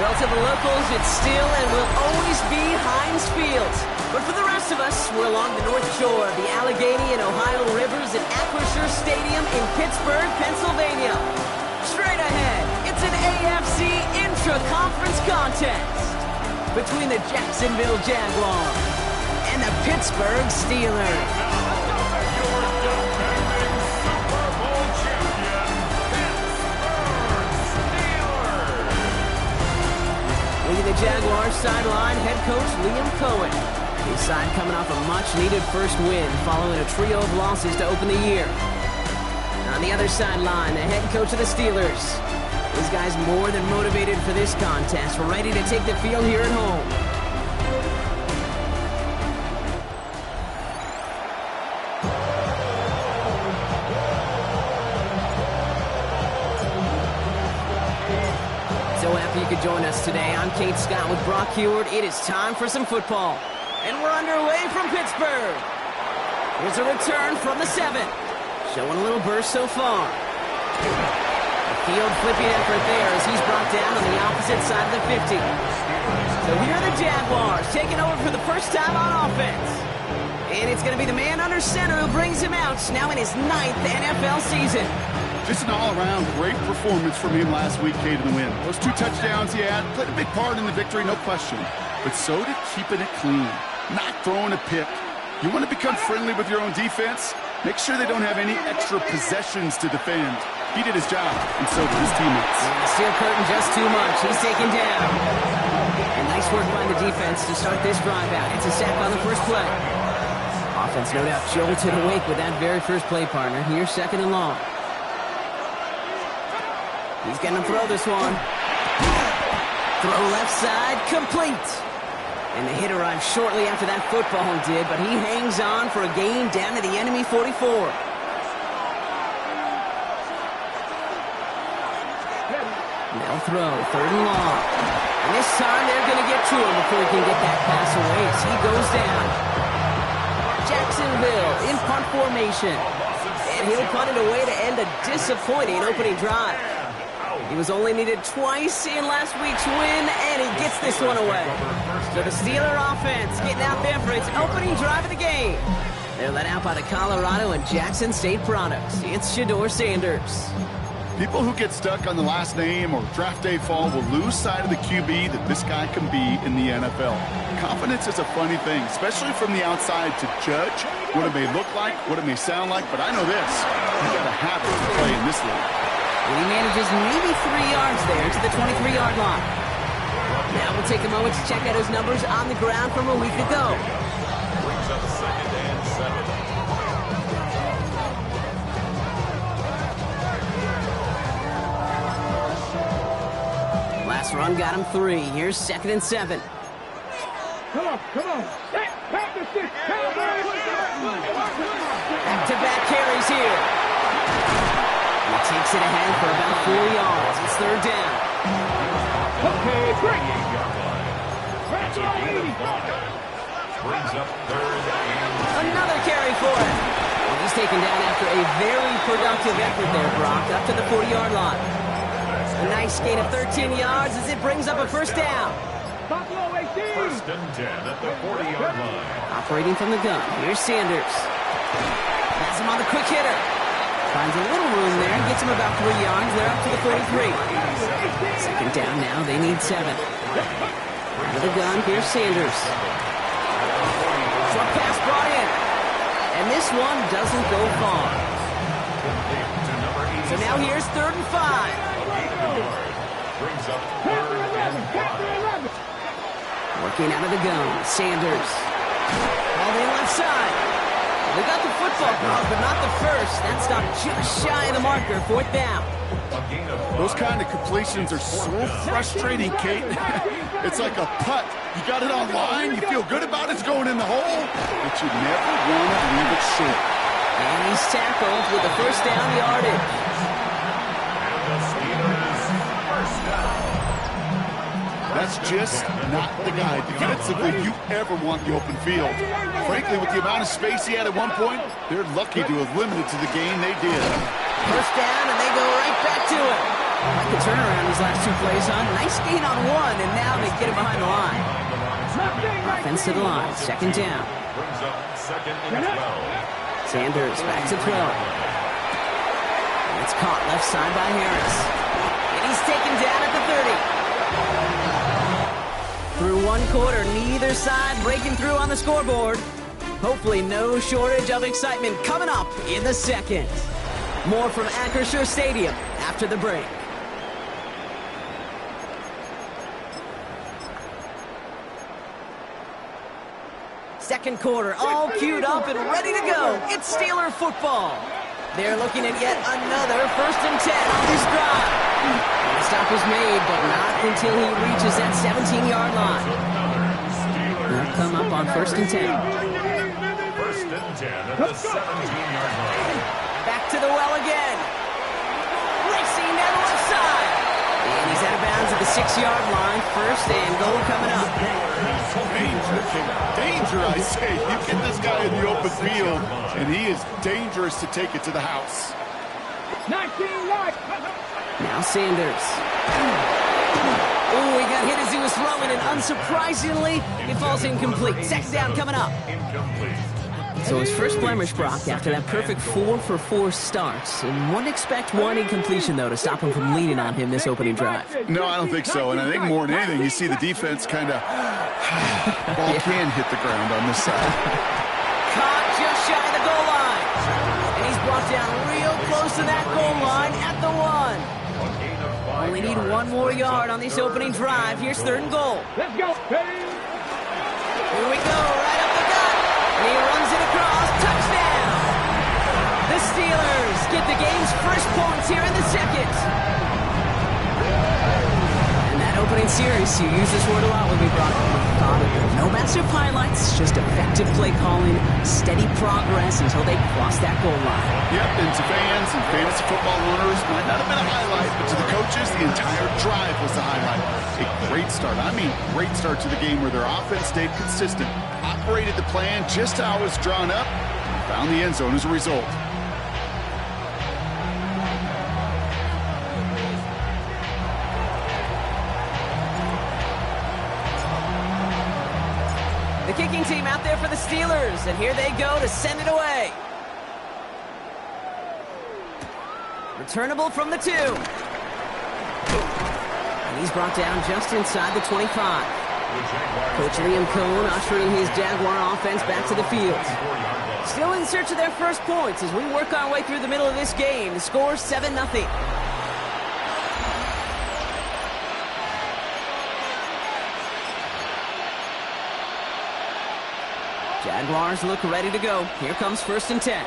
Well, to the locals, it's still and will always be Heinz Field. But for the rest of us, we're along the North Shore of the Allegheny and Ohio Rivers at Acrisure Stadium in Pittsburgh, Pennsylvania. Straight ahead, it's an AFC intra-conference contest between the Jacksonville Jaguars and the Pittsburgh Steelers. Leading the Jaguars sideline, head coach Liam Cohen. His side coming off a much-needed first win following a trio of losses to open the year. On the other sideline, the head coach of the Steelers. These guys more than motivated for this contest, ready to take the field here at home. So happy you could join us today. I'm Kate Scott with Brock Heward. It is time for some football. And we're underway from Pittsburgh. Here's a return from the 7. Showing a little burst so far. A field flipping effort there as he's brought down on the opposite side of the 50. So here are the Jaguars taking over for the first time on offense. And it's going to be the man under center who brings him out now in his 9th NFL season. Just an all-around great performance from him last week, Kate, in the win. Those 2 touchdowns he had played a big part in the victory, no question. But so did keeping it clean, not throwing a pick. You want to become friendly with your own defense? Make sure they don't have any extra possessions to defend. He did his job, and so did his teammates. Steel curtain just too much. He's taken down. And nice work by the defense to start this drive out. It's a sack on the first play. Offense no doubt jolted awake with that very first play, partner. Here's 2nd and long. He's going to throw this one. Throw left side, complete. And the hit arrived shortly after that football did, but he hangs on for a gain down to the enemy 44. They'll throw, 3rd and long. And this time they're going to get to him before he can get that pass away as he goes down. Jacksonville in punt formation. And he'll punt it away to end a disappointing opening drive. He was only needed twice in last week's win, and he gets this one away. So the Steeler offense getting out there for its opening drive of the game. They're led out by the Colorado and Jackson State products. It's Shedeur Sanders. People who get stuck on the last name or draft day fall will lose sight of the QB that this guy can be in the NFL. Confidence is a funny thing, especially from the outside to judge what it may look like, what it may sound like, but I know this. You got to have it to play in this league. And he manages maybe 3 yards there to the 23-yard line. Now we'll take a moment to check out his numbers on the ground from a week ago. Brings up 2nd and 7. Last run got him 3. Here's 2nd and 7. Come on. Practice this. Back-to-back carries here. He takes it ahead for about 4 yards. It's 3rd down. Okay, break. That's a gain of 5. Brings up 3rd and Another carry for him. Well, he's taken down after a very productive effort there, Brock, up to the 40-yard line. A nice gain of 13 yards as it brings up a 1st down. 1st and 10 at the 40-yard line. Operating from the gun. Here's Sanders. Has him on the quick hitter. Finds a little room there. Gets him about 3 yards. They're up to the 43. 2nd down now. They need 7. Under the gun. Here's Sanders. Short pass brought in. And this one doesn't go far. So now here's 3rd and 5. Brings up 3rd and 5. Working out of the gun. Sanders. All in left side. They got the football, but not the first. That stopped just shy of the marker. 4th down. Those kind of completions are so frustrating, Kate. It's like a putt. You got it on line, you feel good about it's going in the hole, but you never want to leave it short. And he's tackled with the 1st down yardage. And the Steelers' 1st down. That's just not the guy defensively you ever want the open field. Frankly, with the amount of space he had at one point, they're lucky to have limited to the game they did. 1st down, and they go right back to it. Like the turnaround these last 2 plays, huh? Nice gain on 1, and now they get it behind the line. Offense to the line, 2nd down. Brings up 2nd and 12. Sanders back to throw. And it's caught left side by Harris. And he's taken down at the 30. Through 1 quarter, neither side breaking through on the scoreboard. Hopefully no shortage of excitement coming up in the second. More from Acrisure Stadium after the break. Second quarter, all queued up and ready to go. It's Steeler football. They're looking at yet another 1st and 10 on this drive. And the stop was made, but not until he reaches that 17-yard line. They'll come up on 1st and 10. 1st and 10 at the 17-yard line. Back to the well again. Racing down the left side. And he's out of bounds at the 6-yard line. 1st and goal coming up. Danger, I say. You get this guy in the open field, and he is dangerous to take it to the house. 19 yards. Now Sanders. Oh, he got hit as he was throwing, and unsurprisingly, it falls incomplete. 2nd down coming up. Incomplete. So his first blemish, Brock, after that perfect 4-for-4 starts. And wouldn't expect 1 incompletion, though, to stop him from leaning on him this opening drive. No, I don't think so. And I think more than anything, you see the defense kind of ball can hit the ground on this side. Caught just shy of the goal line. And he's brought down real close to that goal line at the 1. Only need 1 more yard on this opening drive. Here's 3rd and goal. Let's go. Here we go, right up the gut. And he runs it across. Touchdown! The Steelers get the game's first points here in the second. And that opening series, you use this word a lot when we brought it. No massive highlights, just effective play calling, steady progress until they cross that goal line. Yep, and to fans and fantasy football owners, might not have been a highlight, but to the coaches, the entire drive was the highlight. A great start. I mean, great start to the game where their offense stayed consistent, operated the plan just how it was drawn up, and found the end zone as a result. The kicking team out there for the Steelers, and here they go to send it away. Returnable from the 2. And he's brought down just inside the 25. Coach Liam Cohn ushering his Jaguar offense back to the field. Still in search of their first points as we work our way through the middle of this game. The score 7-0. Jaguars look ready to go. Here comes 1st and 10.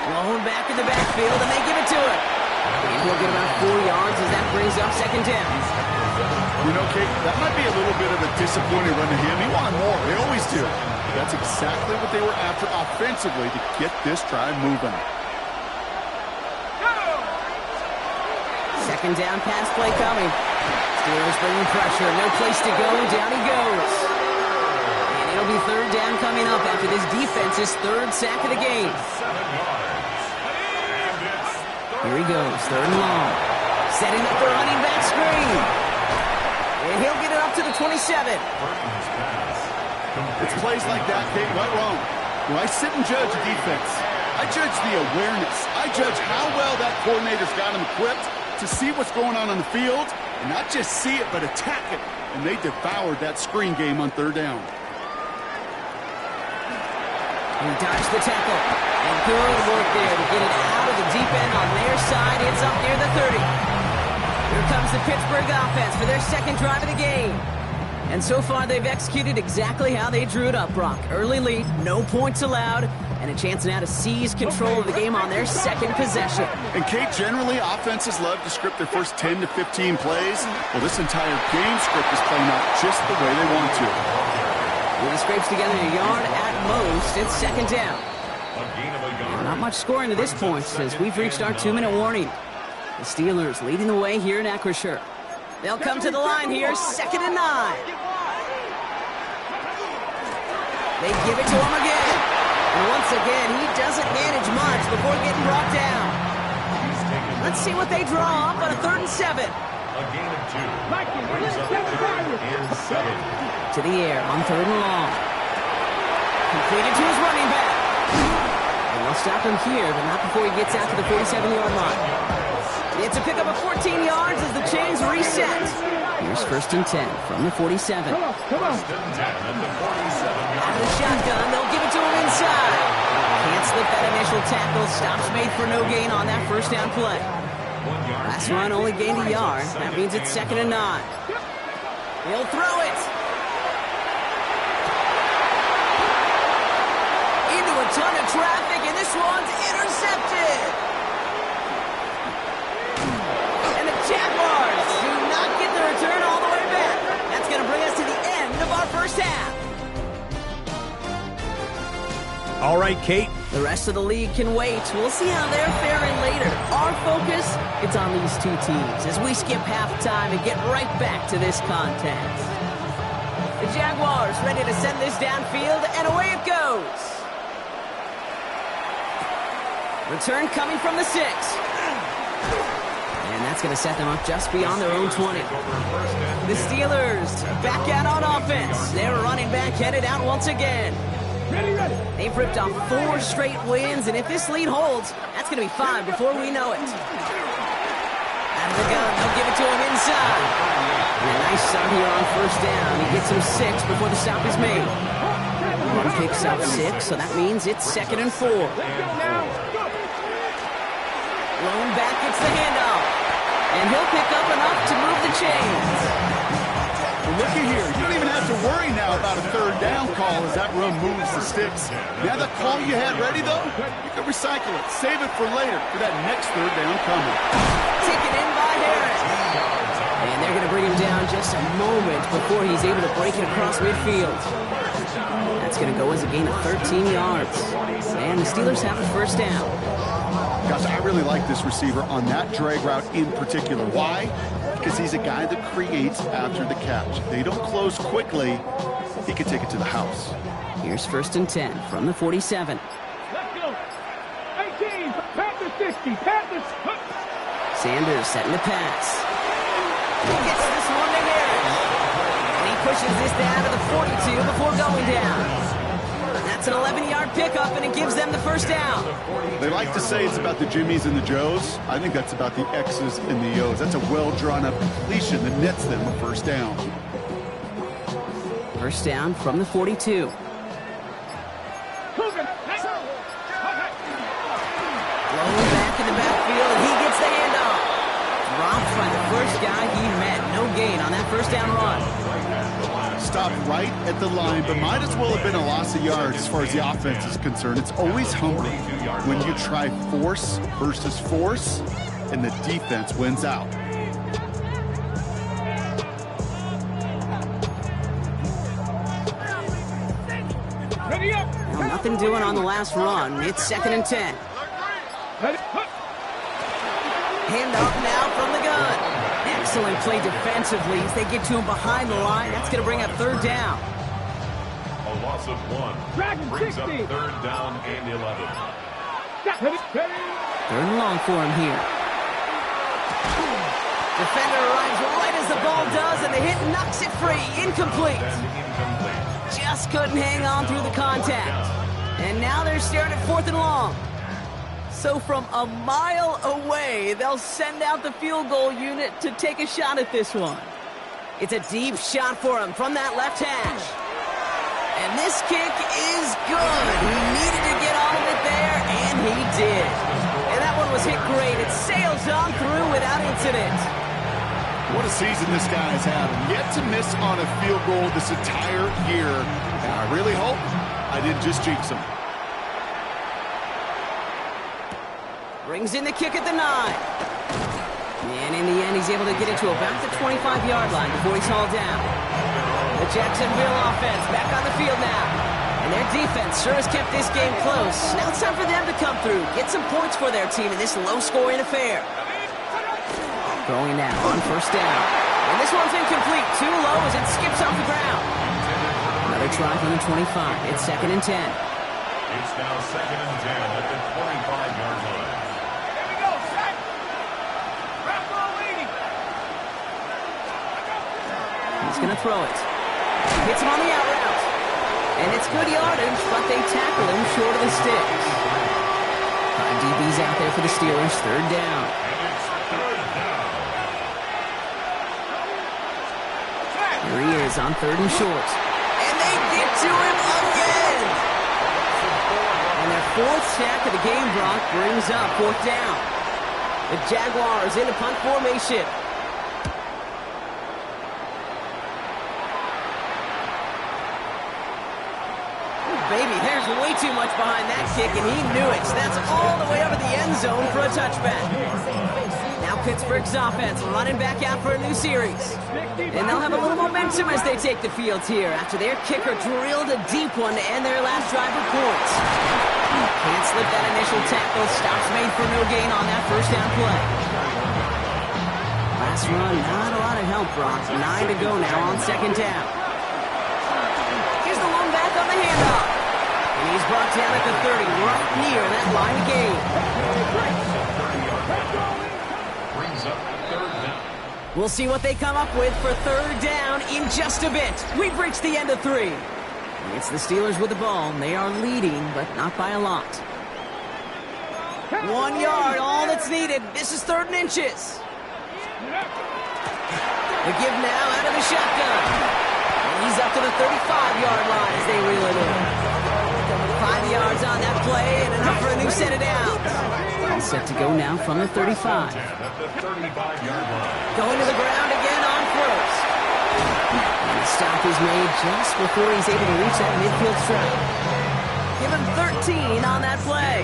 Thrown back in the backfield, and they give it to him. And he'll get about 4 yards as that brings up 2nd down. You know, Kate, that might be a little bit of a disappointing run to him. He wanted more. They always do. But that's exactly what they were after offensively to get this drive moving. 2nd down pass play coming. Steelers bringing pressure. No place to go. Down he goes. And it'll be 3rd down coming up after this defense's 3rd sack of the game. 7 yards. Here he goes. 3rd and long. Setting up the running back screen. And he'll get it up to the 27. It's plays like that, Kate, right wrong. When I sit and judge a defense, I judge the awareness. I judge how well that coordinator's got him equipped to see what's going on the field, and not just see it, but attack it. And they devoured that screen game on 3rd down. He dodged the tackle. And good work there to get it out of the deep end on their side. It's up near the 30. Here comes the Pittsburgh offense for their 2nd drive of the game. And so far, they've executed exactly how they drew it up, Brock. Early lead, no points allowed, and a chance now to seize control of the game on their 2nd possession. And, Kate, generally, offenses love to script their first 10 to 15 plays. Well, this entire game script is playing out just the way they want to. Well, he scrapes together a yard at most. It's 2nd down. Not much scoring to this point as we've reached our 2-minute warning. The Steelers leading the way here in Acrisure. They'll come to the line here, 2nd and 9. They give it to him again. And once again, he doesn't manage much, before getting brought down. Let's see what they draw up on a 3rd and 7. A gain of 2. Brings up 3rd and 7. To the air on 3rd and long. Completed to his running back. And they'll stop him here, but not before he gets out to the 47-yard line. It's a pickup of 14 yards as the chains reset. Here's 1st and 10 from the 47. Come on. First and 10 at the 47. Out of the shotgun, they'll give it to him inside. Can't slip that initial tackle. Stops made for no gain on that 1st down play. 1 yard. Last run only gained a yard. That means it's 2nd and 9. He'll throw it. Into a ton of traffic, and this one's intercepted. And the Jaguars do not get the return all the way back. That's going to bring us to the end of our 1st half. All right, Kate. The rest of the league can wait. We'll see how they're faring later. Our focus, it's on these two teams as we skip halftime and get right back to this contest. The Jaguars ready to send this downfield, and away it goes. Return coming from the 6. And that's going to set them up just beyond their own 20. The Steelers back out on offense. Their running back headed out once again. Ready. They've ripped off 4 straight wins, and if this lead holds, that's going to be 5 before we know it. Out of the gun, they'll give it to him inside. And a nice start here on 1st down. He gets him 6 before the stop is made. One picks up 6, so that means it's 2nd and 4. Lone back gets the handoff, and he'll pick up enough to move the chains. Well, looky here. You don't even have to worry now about a 3rd down call as that run moves the sticks. Now that call you had ready, though, you can recycle it. Save it for later for that next 3rd down coming. Taken in by Harris. And they're going to bring him down just a moment before he's able to break it across midfield. That's going to go as a gain of 13 yards. And the Steelers have the 1st down. Gosh, I really like this receiver on that drag route in particular. Why? Because he's a guy that creates after the catch. If they don't close quickly, he can take it to the house. Here's 1st and 10 from the 47. Let's go. 18. Panthers 60. Panthers. Sanders setting the pass. He gets this one to Harris. And he pushes this down to the 42 before going down. That's an 11-yard pickup, and it gives them the 1st down. They like to say it's about the Jimmies and the Joes. I think that's about the X's and the O's. That's a well-drawn-up completion that nets them the 1st down. 1st down from the 42. Coogan. Blowing back in the backfield, and he gets the handoff. Dropped by the 1st guy he met. No gain on that 1st down run. Stopped right at the line, but might as well have been a loss of yards as far as the offense is concerned. It's always humbling when you try force versus force, and the defense wins out. Ready up. Well, nothing doing on the last run. It's 2nd and 10. Handoff now from the gun. Excellent play defensively as they get to him behind the line. That's going to bring up 3rd down. A loss of 1. Brings up 3rd down and 11. 3rd and long for him here. Defender arrives right as the ball does, and the hit knocks it free. Incomplete. Just couldn't hang on through the contact. And now they're staring at 4th and long. So from a mile away, they'll send out the field goal unit to take a shot at this one. It's a deep shot for him from that left hash. And this kick is good. He needed to get all of it there, and he did. And that one was hit great. It sails on through without incident. What a season this guy has had. Yet to miss on a field goal this entire year. And I really hope I didn't just jinx him. Brings in the kick at the 9. And in the end, he's able to get it to about the 25-yard line before he's hauled down. The Jacksonville offense back on the field now. And their defense sure has kept this game close. Now it's time for them to come through, get some points for their team in this low-scoring affair. Going now on 1st down. And this one's incomplete. Too low as it skips off the ground. Another try from the 25. It's 2nd and 10. It's now 2nd and 10 at the 25-yard line. Here we go, set. Wrap roll leading. He's going to throw it. Hits him on the out route. And it's good yardage, but they tackle him short of the sticks. 5 DBs out there for the Steelers, 3rd down. And it's 3rd down. Here he is on 3rd and short. And they get to him again! And their 4th sack of the game, Brock, brings up 4th down. The Jaguars in a punt formation. Baby, there's way too much behind that kick, and he knew it. That's all the way over the end zone for a touchback. Now Pittsburgh's offense running back out for a new series. And they'll have a little momentum as they take the field here after their kicker drilled a deep one to end their last drive with points. Can't slip that initial tackle. Stops made for no gain on that first down play. Last run, not a lot of help, Brock. 9 to go now on 2nd down. Here's the lone back on the handoff. And he's brought down at the 30, right near that line of game. Brings up 3rd down. We'll see what they come up with for 3rd down in just a bit. We've reached the end of 3. It's the Steelers with the ball. They are leading, but not by a lot. 1 yard, all that's needed. This is 3rd and inches. The give now out of the shotgun. And he's up to the 35-yard line as they reel it in. 5 yards on that play and enough for a new set of downs. All set to go now from the 35. At the 35-yard line. Going to the ground again on 1st. And the stop is made just before he's able to reach that midfield strike. Give him 13 on that play.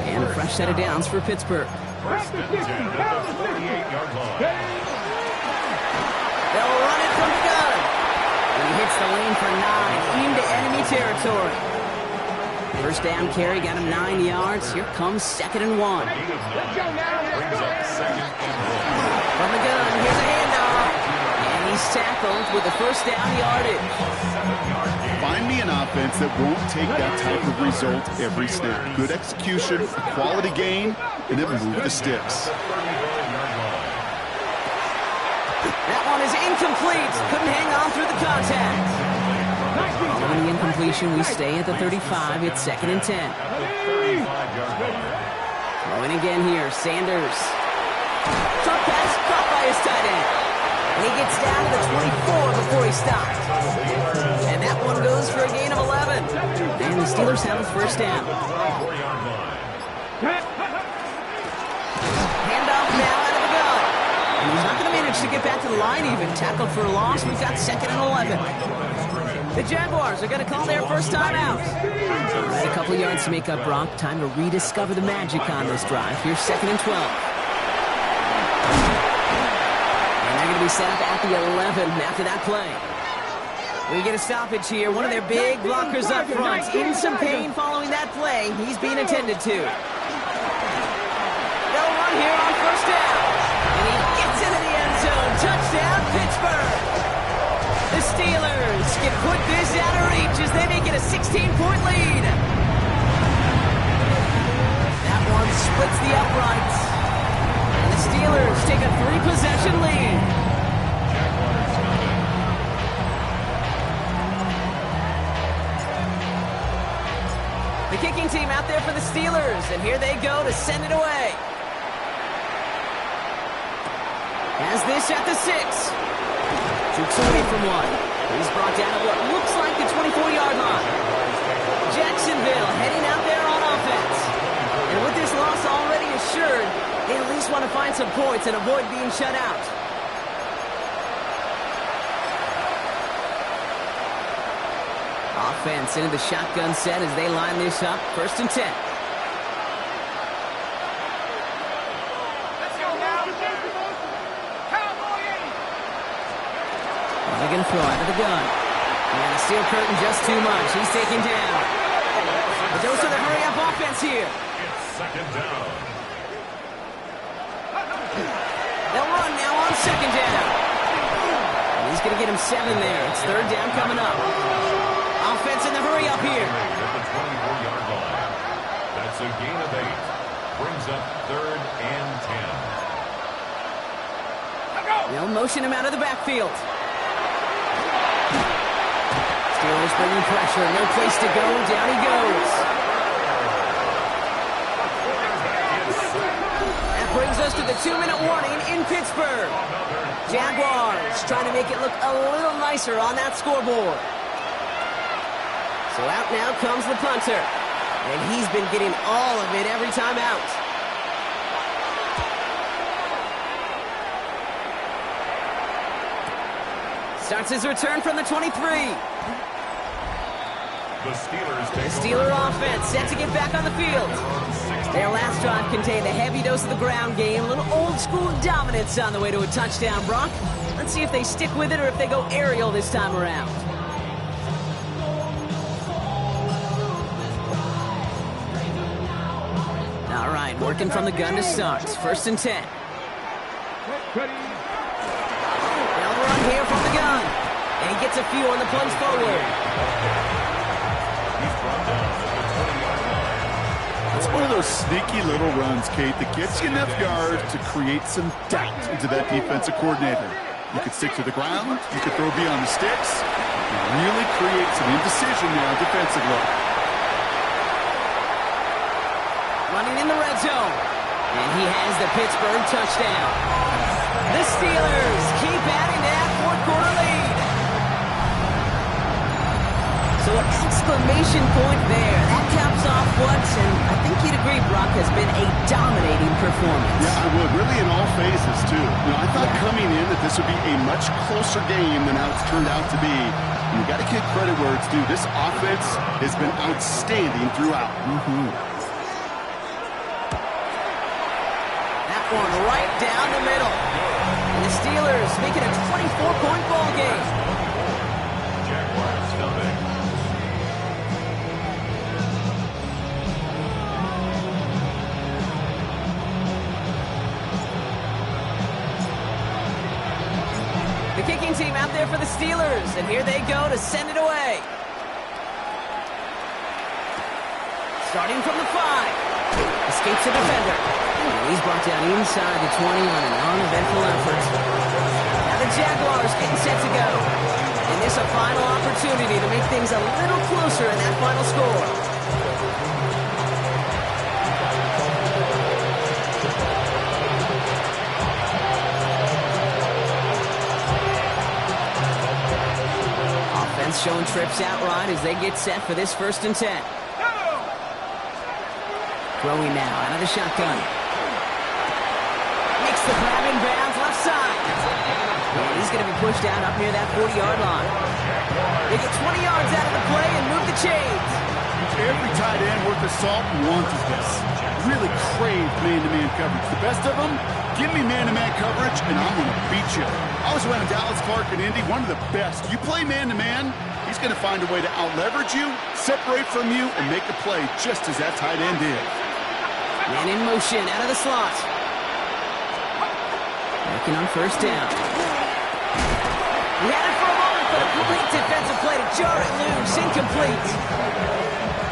And a fresh set of downs for Pittsburgh. 1st and 10 at the 38-yard line. They'll run it from the gun. And he hits the lane for 9 into enemy territory. First down carry got him 9 yards. Here comes 2nd and 1. Let's go now. Brings up 2nd and 1. From the gun, here's a handoff. And he's tackled with the first down yardage. Find me an offense that won't take that type of result every snap. Good execution, a quality game, and then move the sticks. That one is incomplete. Couldn't hang on through the contact. Following the incompletion, we stay at the 35. It's 2nd and 10. Throwing again here, Sanders. Drop pass caught by his tight end. And he gets down to the 24 before he stops. And that one goes for a gain of 11. And the Steelers have a first down. Handoff now out of the gun. And he's not going to manage to get back to the line even. Tackled for a loss. We've got 2nd and 11. The Jaguars are going to call their first time out. Right, a couple yards to make up, Brock. Time to rediscover the magic on this drive. Here's 2nd and 12. And they're going to be set up at the 11 after that play. We get a stoppage here. One of their big blockers up front. In some pain following that play. He's being attended to. They'll run here on first down. And he gets into the end zone. Touchdown, Pittsburgh. The Steelers can put this out of reach as they make it a 16-point lead. That one splits the uprights. And the Steelers take a 3-possession lead. The kicking team out there for the Steelers, and here they go to send it away. Has this at the 6. Shoots away from one. He's brought down at what looks like the 24-yard line. Jacksonville heading out there on offense. And with this loss already assured, they at least want to find some points and avoid being shut out. Offense into the shotgun set as they line this up. 1st and 10. They're going to throw out of the gun. And the steel curtain just too much. He's taken down. But those are the hurry-up offense here. It's 2nd down. They'll run now on 2nd down. And he's going to get him 7 there. It's 3rd down coming up. Offense in the hurry-up here. At the 24-yard up 3rd and 10. They'll motion him out of the backfield. Steelers bringing pressure. No place to go. Down he goes. That brings us to the 2-minute warning in Pittsburgh. Jaguars trying to make it look a little nicer on that scoreboard. So out now comes the punter. And he's been getting all of it every time out. Starts his return from the 23. The Steeler offense set to get back on the field. Their last drive contained a heavy dose of the ground game, a little old-school dominance on the way to a touchdown, Brock. Let's see if they stick with it or if they go aerial this time around. All right, working from the gun to start. 1st and 10. They'll run here from the gun. And he gets a few on the plunge forward. It's one of those sneaky little runs, Kate, that gets you enough yards to create some doubt into that defensive coordinator. You could stick to the ground, you could throw beyond the sticks, and really create some indecision now defensively. Running in the red zone. And he has the Pittsburgh touchdown. The Steelers keep adding to that 4th-quarter lead. So an exclamation point there. That caps off what, and I think you'd agree, Brock, has been a dominating performance. Yeah, I would. Really in all phases, too. You know, I thought coming in that this would be a much closer game than how it's turned out to be. And you got to give credit where it's due. This offense has been outstanding throughout. That one right down the middle. And the Steelers make it a 24-point ball game. Jaguars stumping. The kicking team out there for the Steelers, and here they go to send it away. Starting from the 5. Escapes the defender. And he's brought down inside the 20 on an uneventful effort. Now the Jaguars getting set to go. And this a final opportunity to make things a little closer in that final score. Offense showing trips outright as they get set for this 1st and 10. Throwing now out of the shotgun. Makes the grab in bounds left side. And he's going to be pushed out up near that 40-yard line. They get 20 yards out of the play and move the chains. Every tight end worth his salt wanted this. Really craved man-to-man coverage. The best of them, give me man-to-man coverage and I'm going to beat you. I was running Dallas Clark in Indy, one of the best. You play man-to-man, he's going to find a way to out-leverage you, separate from you, and make a play just as that tight end did. Man in motion out of the slot. Working on 1st down. He had it for a moment, but a complete defensive play to jar it loose. Incomplete.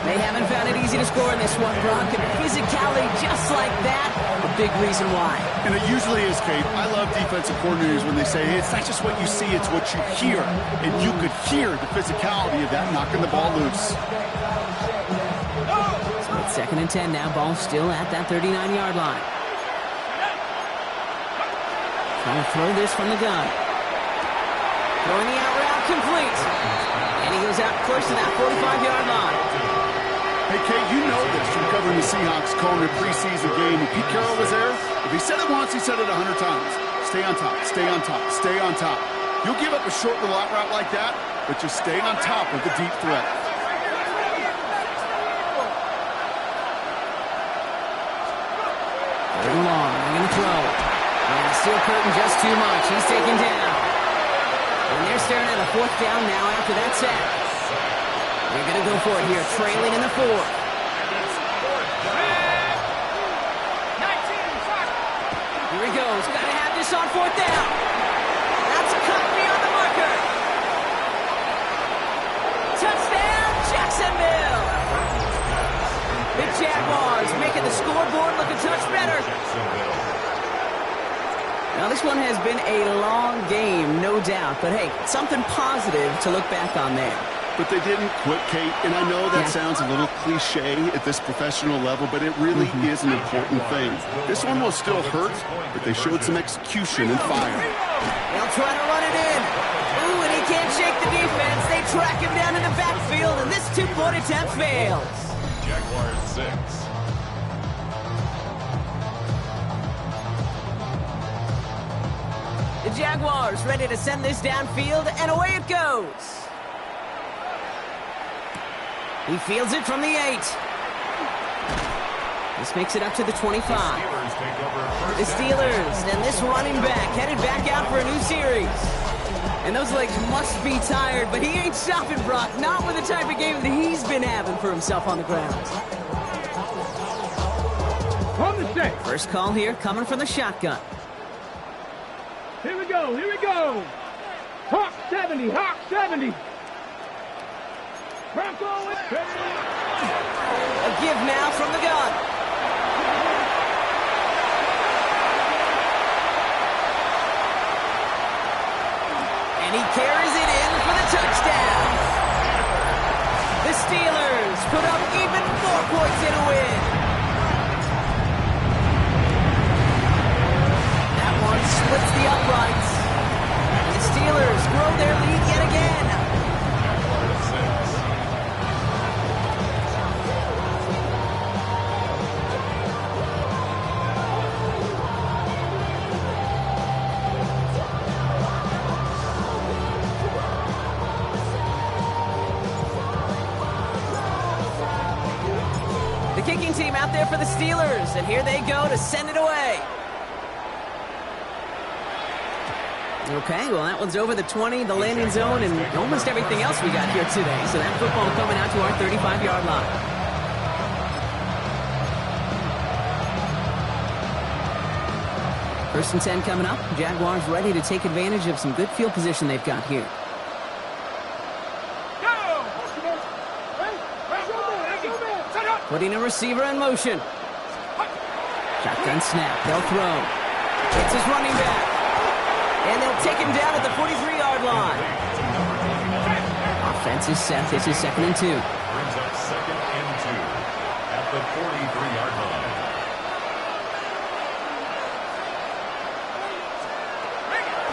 They haven't found it easy to score in this one, Brock. And physicality just like that, a big reason why. And it usually is, Kate. I love defensive coordinators when they say, hey, it's not just what you see, it's what you hear. And you could hear the physicality of that knocking the ball loose. So it's 2nd and 10 now. Ball still at that 39-yard line. Trying to throw this from the gun. Throwing the out route complete. And he goes out close to that 45-yard line. Hey, Kate, you know this from covering the Seahawks, calling their preseason game. When Pete Carroll was there, if he said it once, he said it 100 times. Stay on top, stay on top, stay on top. You'll give up a short little out route like that, but just stay on top of the deep threat. Third and long, they're going to throw. And the steel curtain just too much. He's taken down. And they're staring at a 4th down now after that sack. They're going to go for it here, trailing in the 4th. Here he goes. Got to have this on 4th down. That's cut beyond the marker. Touchdown, Jacksonville. The Jaguars make it and the scoreboard look a touch better. Now, this one has been a long game, no doubt. But, hey, something positive to look back on there. But they didn't quit, Kate, and I know that sounds a little cliche at this professional level, but it really is an important thing. This one will still hurt, but they showed some execution and fire. They'll try to run it in. Ooh, and he can't shake the defense. They track him down in the backfield, and this two-point attempt fails. Jaguars 6. The Jaguars ready to send this downfield, and away it goes. He fields it from the 8. This makes it up to the 25. The Steelers, and this running back headed back out for a new series. And those legs must be tired, but he ain't stopping, Brock. Not with the type of game that he's been having for himself on the ground. On the set. First call here coming from the shotgun. Here we go, here we go. Hawk 70, Hawk 70. Bronco with A give now from the gun. And he carries it in for the touchdown. The Steelers put up even more points in a win. That one splits the uprights. And the Steelers grow their lead yet again. The kicking team out there for the Steelers, and here they go to send it away. Okay, well, that one's over the 20, the landing zone, and almost everything else we got here today. So that football coming out to our 35-yard line. First and 10 coming up. Jaguars ready to take advantage of some good field position they've got here. Putting a receiver in motion. Shotgun snap. They'll throw. It's his running back. And they'll take him down at the 43-yard line. Offense is set. This is 2nd and 2. Brings up 2nd and 2 at the 43-yard line.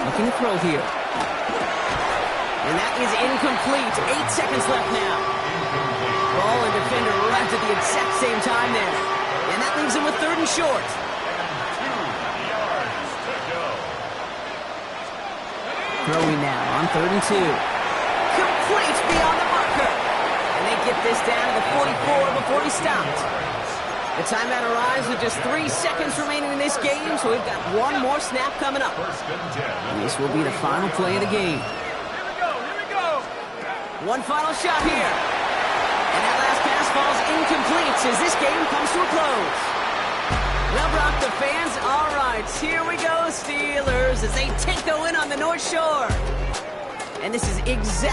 Looking to throw here. And that is incomplete. 8 seconds left now. Ball and defender arrived at the exact same time there. And that leaves him with 3rd and short. 2 yards to go. Throwing now on 3rd and 2. Complete beyond the marker. And they get this down to the 44 before he stopped. The timeout arrives with just 3 seconds remaining in this game, so we've got one more snap coming up. And this will be the final play of the game. Here we go. One final shot here. And that last pass falls incomplete as this game comes to a close. Well, Brock, the fans, all right, here we go, Steelers, as they take the win on the North Shore. And this is exactly